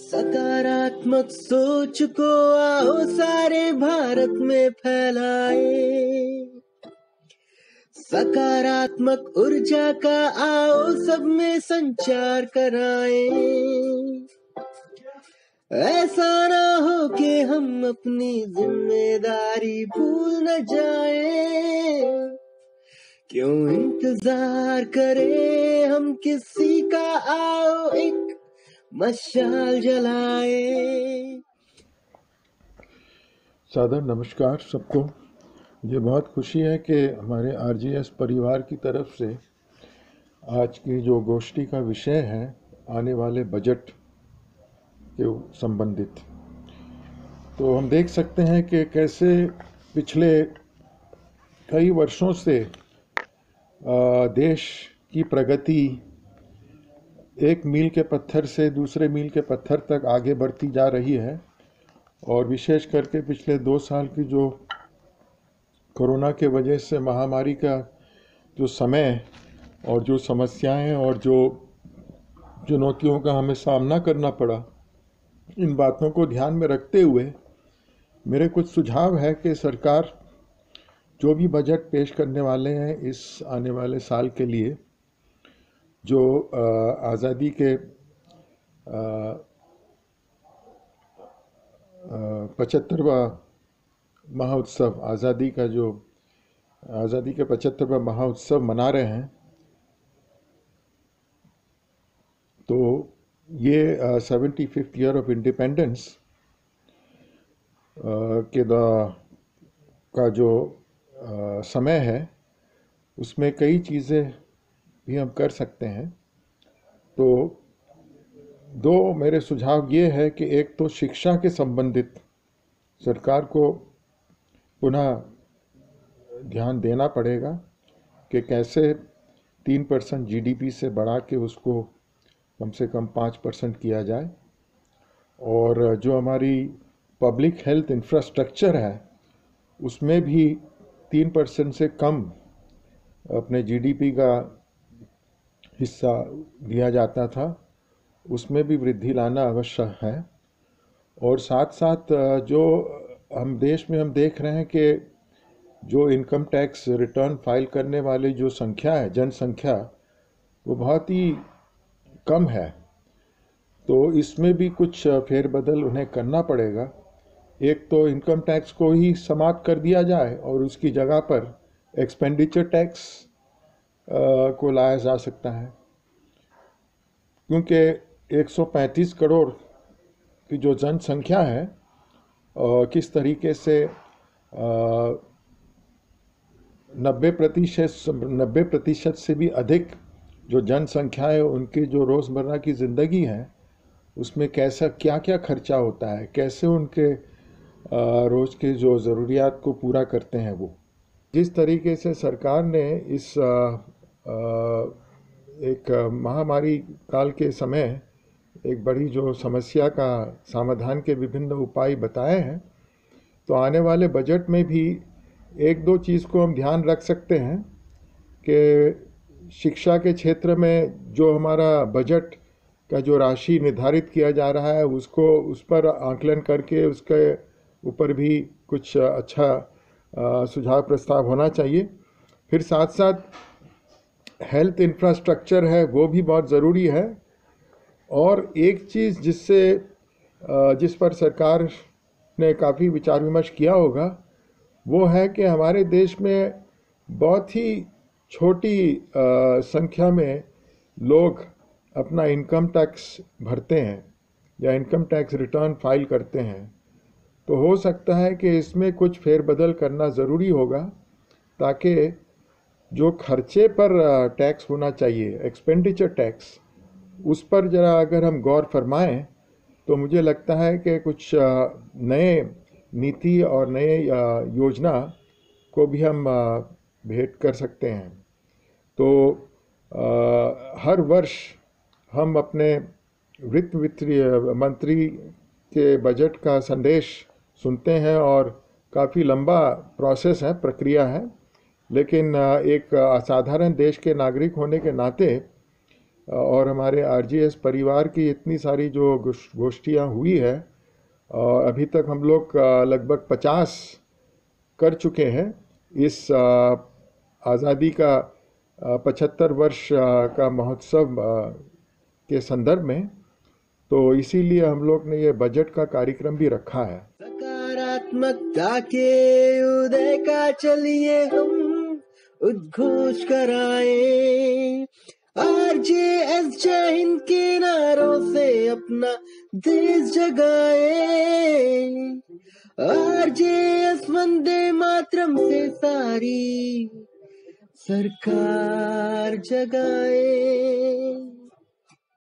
सकारात्मक सोच को आओ सारे भारत में फैलाए। सकारात्मक ऊर्जा का आओ सब में संचार कराएं। ऐसा ना हो कि हम अपनी जिम्मेदारी भूल न जाएं। क्यों इंतजार करें हम किसी का, आओ एक मशाल जलाए। सादर नमस्कार सबको। मुझे बहुत खुशी है कि हमारे आरजीएस परिवार की तरफ से आज की जो गोष्ठी का विषय है आने वाले बजट के संबंधित, तो हम देख सकते हैं कि कैसे पिछले कई वर्षों से देश की प्रगति एक मील के पत्थर से दूसरे मील के पत्थर तक आगे बढ़ती जा रही है। और विशेष करके पिछले 2 साल की जो कोरोना के वजह से महामारी का जो समय और जो समस्याएं और जो चुनौतियों का हमें सामना करना पड़ा, इन बातों को ध्यान में रखते हुए मेरे कुछ सुझाव है कि सरकार जो भी बजट पेश करने वाले हैं इस आने वाले साल के लिए, जो आज़ादी के 75वां महोत्सव, आज़ादी के 75वां महोत्सव मना रहे हैं, तो ये 75th ईयर ऑफ इंडिपेंडेंस का जो समय है उसमें कई चीज़ें भी हम कर सकते हैं। तो 2 मेरे सुझाव ये है कि एक तो शिक्षा के संबंधित सरकार को पुनः ध्यान देना पड़ेगा कि कैसे 3% जीडीपी से बढ़ा के उसको कम से कम 5% किया जाए। और जो हमारी पब्लिक हेल्थ इंफ्रास्ट्रक्चर है उसमें भी 3% से कम अपने जीडीपी का हिस्सा दिया जाता था, उसमें भी वृद्धि लाना आवश्यक है। और साथ साथ जो हम देश में हम देख रहे हैं कि जो इनकम टैक्स रिटर्न फाइल करने वाली जो संख्या है, जनसंख्या, वो बहुत ही कम है। तो इसमें भी कुछ फेरबदल उन्हें करना पड़ेगा। एक तो इनकम टैक्स को ही समाप्त कर दिया जाए और उसकी जगह पर एक्सपेंडिचर टैक्स को लाया जा सकता है, क्योंकि 135 करोड़ की जो जनसंख्या है किस तरीके से 90% से भी अधिक जो जनसंख्या है उनकी जो रोज़मर्रा की ज़िंदगी है उसमें कैसा क्या क्या खर्चा होता है, कैसे उनके रोज़ के जो ज़रूरियात को पूरा करते हैं वो। जिस तरीके से सरकार ने इस एक महामारी काल के समय एक बड़ी जो समस्या का समाधान के विभिन्न उपाय बताए हैं, तो आने वाले बजट में भी 1-2 चीज़ को हम ध्यान रख सकते हैं कि शिक्षा के क्षेत्र में जो हमारा बजट का जो राशि निर्धारित किया जा रहा है उसको उस पर आकलन करके उसके ऊपर भी कुछ अच्छा सुझाव प्रस्ताव होना चाहिए। फिर साथ साथ हेल्थ इंफ्रास्ट्रक्चर है वो भी बहुत ज़रूरी है। और एक चीज़ जिस पर सरकार ने काफ़ी विचार विमर्श किया होगा वो है कि हमारे देश में बहुत ही छोटी संख्या में लोग अपना इनकम टैक्स भरते हैं या इनकम टैक्स रिटर्न फाइल करते हैं। तो हो सकता है कि इसमें कुछ फेरबदल करना ज़रूरी होगा ताकि जो खर्चे पर टैक्स होना चाहिए, एक्सपेंडिचर टैक्स, उस पर ज़रा अगर हम गौर फरमाएं तो मुझे लगता है कि कुछ नए नीति और नए योजना को भी हम भेंट कर सकते हैं। तो हर वर्ष हम अपने वित्त मंत्री के बजट का संदेश सुनते हैं और काफ़ी लंबा प्रोसेस है, प्रक्रिया है, लेकिन एक असाधारण देश के नागरिक होने के नाते और हमारे आरजीएस परिवार की इतनी सारी जो गोष्ठियाँ हुई है, अभी तक हम लोग लगभग 50 कर चुके हैं इस आज़ादी का 75 वर्ष का महोत्सव के संदर्भ में। तो इसीलिए हम लोग ने ये बजट का कार्यक्रम भी रखा है। सकारात्मकता के उदय का चलिए हम उद्घोष कराएं, आरजेएस जय हिंद के नारों से अपना देश जगाए, आरजेएस वंदे मातरम से सारी सरकार जगाए।